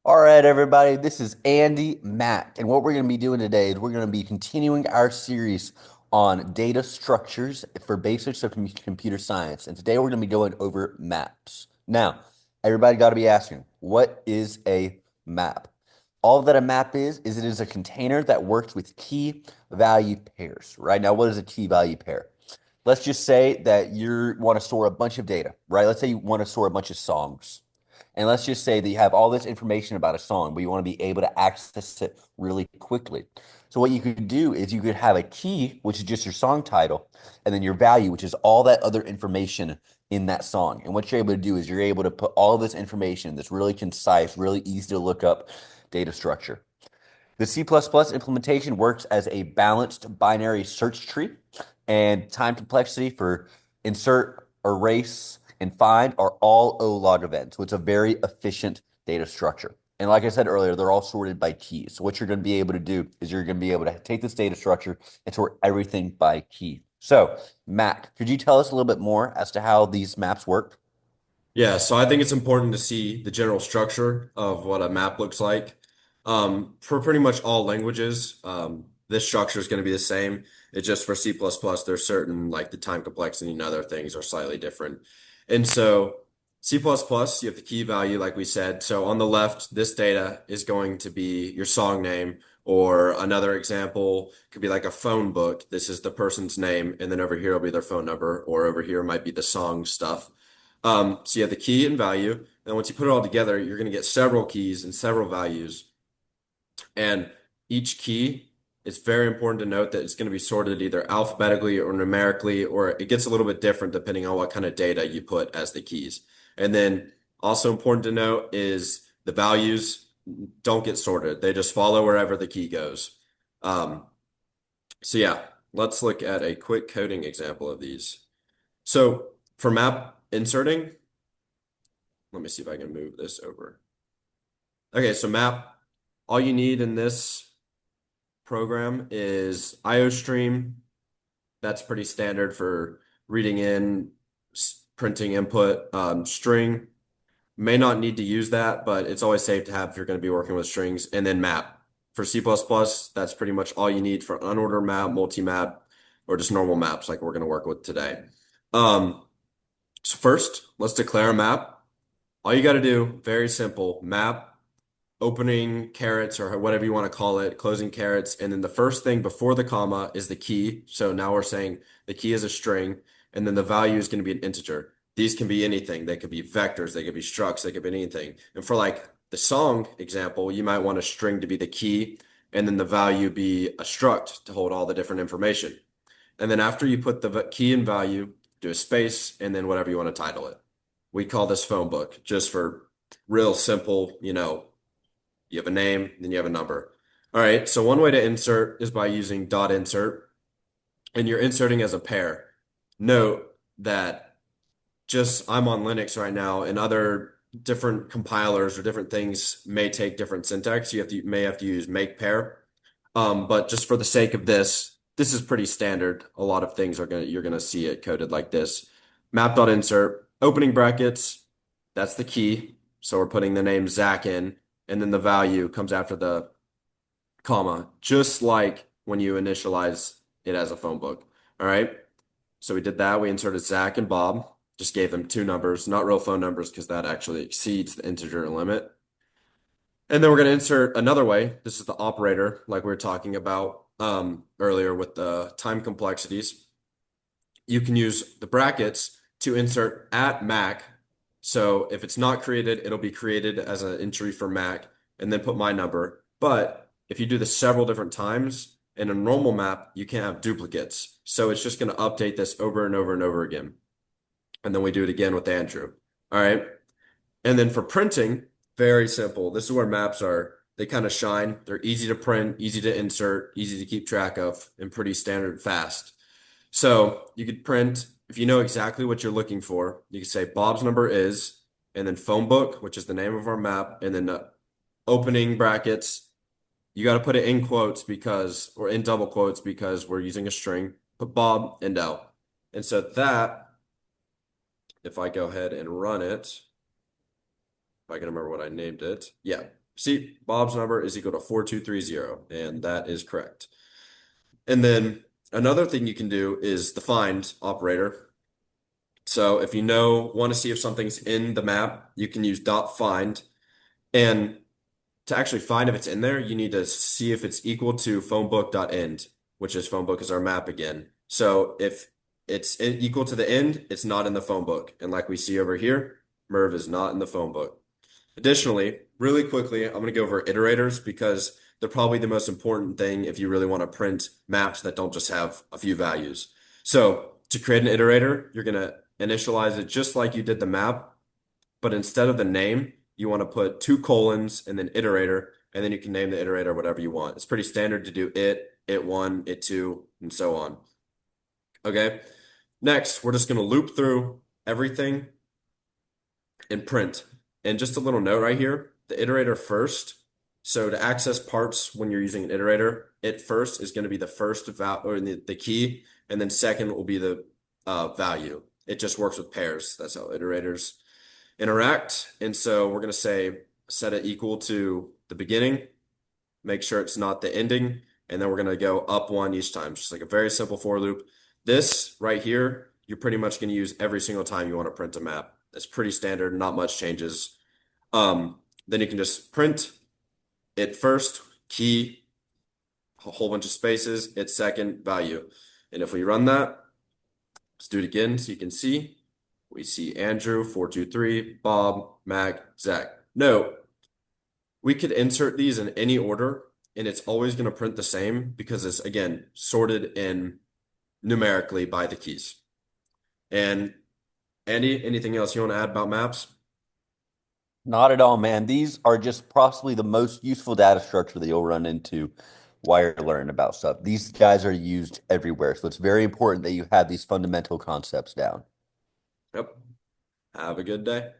All right, everybody, this is Andy-Mack, and what we're going to be doing today is we're going to be continuing our series on data structures for basics of computer science. And today we're going to be going over maps. Now, everybody got to be asking, what is a map? All that a map is it is a container that works with key value pairs, right? Now, what is a key value pair? Let's just say that you want to store a bunch of data, right? Let's say you want to store a bunch of songs. And let's just say that you have all this information about a song, but you want to be able to access it really quickly. So what you could do is you could have a key, which is just your song title, and then your value, which is all that other information in that song. And what you're able to do is you're able to put all of this information that's really concise, really easy to look up data structure. The C++ implementation works as a balanced binary search tree, and time complexity for insert, erase, and find are all O-log events. So it's a very efficient data structure. And like I said earlier, they're all sorted by keys. So what you're going to be able to do is you're going to be able to take this data structure and sort everything by key. So, Mac, could you tell us a little bit more as to how these maps work? Yeah, so I think it's important to see the general structure of what a map looks like. For pretty much all languages, this structure is going to be the same. It's just for C++, there's certain, like the time complexity and other things are slightly different. And so C++, you have the key value, like we said. So on the left, this data is going to be your song name, or another example could be like a phone book. This is the person's name, and then over here will be their phone number, or over here might be the song stuff. So you have the key and value, and once you put it all together, you're going to get several keys and several values. And each key, it's very important to note that it's going to be sorted either alphabetically or numerically, or it gets a little bit different depending on what kind of data you put as the keys. And then also important to note is the values don't get sorted. They just follow wherever the key goes. Um, so yeah, let's look at a quick coding example of these. So for map inserting, let me see if I can move this over. Okay, so map, all you need in this program is IOStream. That's pretty standard for reading in, printing input. String, may not need to use that, but it's always safe to have if you're going to be working with strings. And then map. For C++, that's pretty much all you need for unordered map, multi-map, or just normal maps like we're going to work with today. So first, let's declare a map. All you got to do, very simple, map opening carets or whatever you want to call it, closing carets. And then the first thing before the comma is the key. So now we're saying the key is a string, and then the value is going to be an integer. These can be anything. They could be vectors, they could be structs, they could be anything. And for like the song example, you might want a string to be the key, and then the value be a struct to hold all the different information. And then after you put the key and value, do a space, and then whatever you want to title it. We call this phone book just for real simple, you have a name, then you have a number. All right, so one way to insert is by using dot insert, and you're inserting as a pair. Note that just I'm on Linux right now, and other different compilers or different things may take different syntax. May have to use make pair. But just for the sake of this, this is pretty standard. A lot of things you're gonna see it coded like this. Map.insert, opening brackets, that's the key. So we're putting the name Zach in, and then the value comes after the comma, just like when you initialize it as a phone book. All right. So we did that. We inserted Zach and Bob, just gave them two numbers, not real phone numbers, because that actually exceeds the integer limit. And then we're going to insert another way. This is the operator, like we were talking about earlier with the time complexities. You can use the brackets to insert at Mac. So if it's not created, it'll be created as an entry for Mac and then put my number. But if you do this several different times in a normal map, you can't have duplicates. So it's just going to update this over and over and over again. And then we do it again with Andrew. All right. And then for printing, very simple. This is where maps are, they kind of shine. They're easy to print, easy to insert, easy to keep track of, and pretty standard fast. So you could print, if you know exactly what you're looking for, you could say Bob's number is, and then phone book, which is the name of our map, and then opening brackets. You got to put it in quotes because, or in double quotes because we're using a string. Put Bob and L. And so that, if I go ahead and run it, if I can remember what I named it. Yeah. See, Bob's number is equal to 4230, and that is correct. And then another thing you can do is the find operator. So if you want to see if something's in the map, you can use dot find. And to actually find if it's in there, you need to see if it's equal to phonebook.end, which is phonebook is our map again. So if it's equal to the end, it's not in the phone book. And like we see over here, Merv is not in the phone book. Additionally, really quickly, I'm going to go over iterators because they're probably the most important thing if you really want to print maps that don't just have a few values. So to create an iterator, you're going to initialize it just like you did the map, but instead of the name, you want to put two colons and then iterator, and then you can name the iterator whatever you want. It's pretty standard to do it1, it2, and so on. Okay. Next, we're just going to loop through everything and print. And just a little note right here, the iterator first. So to access parts when you're using an iterator, it first is going to be the first val or the key, and then second will be the value. It just works with pairs. That's how iterators interact. And so we're going to say set it equal to the beginning, make sure it's not the ending, and then we're going to go up one each time, just like a very simple for loop. This right here, you're pretty much going to use every single time you want to print a map. It's pretty standard, not much changes. Then you can just print it first, key, a whole bunch of spaces, its second, value. And if we run that, let's do it again so you can see. We see Andrew, 423, Bob, Mac, Zach. Note, we could insert these in any order, and it's always going to print the same because it's, again, sorted in numerically by the keys. And Andy, anything else you want to add about maps? Not at all, man. These are just possibly the most useful data structure that you'll run into while you're learning about stuff. These guys are used everywhere, so it's very important that you have these fundamental concepts down. Yep. Have a good day.